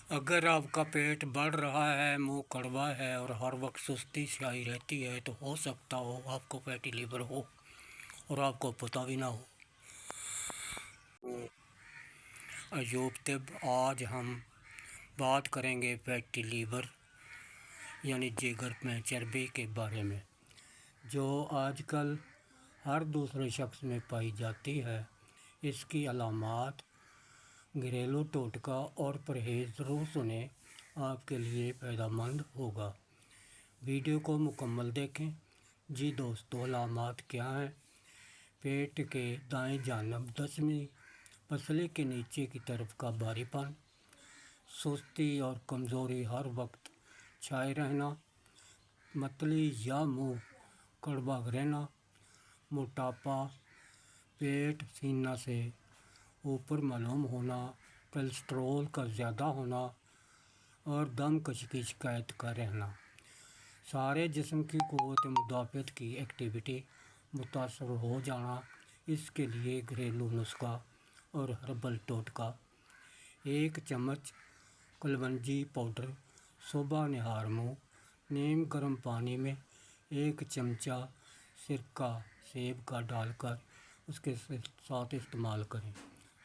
اگر آپ کا پیٹ بڑھ رہا ہے، منہ کڑوا ہے اور ہر وقت سستی چھائی رہتی ہے تو ہو سکتا ہو آپ کو فیٹی لیور ہو اور آپ کو پتہ بھی نہ ہو۔ ایوب طب آج ہم بات کریں گے فیٹی لیور یعنی جگر میں چربی کے بارے میں، جو آج کل ہر دوسرے شخص میں پائی جاتی ہے۔ اس کی علامات، گھریلو ٹوٹکا اور پرہیز ضرور سنیں، آپ کے لیے فائدہ مند ہوگا۔ ویڈیو کو مکمل دیکھیں۔ جی دوستو، علامات کیا ہیں؟ پیٹ کے دائیں جانب 10ویں پسلی کے نیچے کی طرف کا بھاری پن، سستی اور کمزوری ہر وقت چھائے رہنا، متلی یا منہ کڑوا رہنا، موٹاپا، پیٹ سینہ سے اوپر معلوم ہونا، کولیسٹرول کا زیادہ ہونا اور دم کشی کی شکایت کا رہنا، سارے جسم کی قوت مدافعت کی ایکٹیویٹی متاثر ہو جانا۔ اس کے لیے گھریلو نسخہ اور ہربل ٹوٹکا: 1 چمچ کلونجی پاؤڈر صبح نہار منہ نیم گرم پانی میں 1 چمچہ سرکہ سیب کا ڈال کر اس کے ساتھ استعمال کریں۔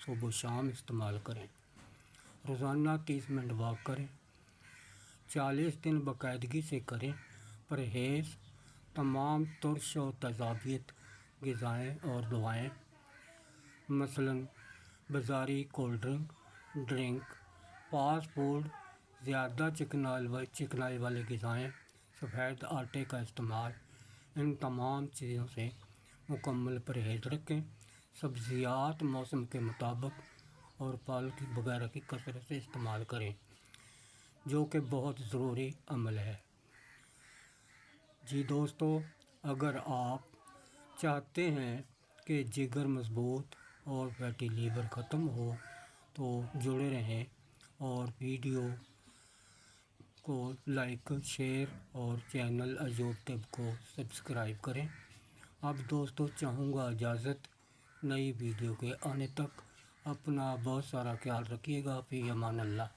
صبح و شام استعمال کریں۔ روزانہ 30 منٹ واک کریں۔ 40 دن باقاعدگی سے کریں۔ پرہیز: تمام ترش و تیزابیت غذائیں اور دوائیں، مثلاً بازاری کولڈ ڈرنک، فاسٹ فوڈ، زیادہ چکنائی والی غذائیں، سفید آٹے کا استعمال، ان تمام چیزوں سے مکمل پرہیز رکھیں۔ سبزیات موسم کے مطابق اور پھل وغیرہ کی کثرت سے استعمال کریں، جو کہ بہت ضروری عمل ہے۔ جی دوستو، اگر آپ چاہتے ہیں کہ جگر مضبوط اور فیٹی لیور ختم ہو تو جڑے رہیں اور ویڈیو کو لائک، شیئر اور چینل ایوب طب کو سبسکرائب کریں۔ اب دوستو چاہوں گا اجازت، نئی ویڈیو کے آنے تک اپنا بہت سارا خیال رکھیے گا۔ فی امان اللہ۔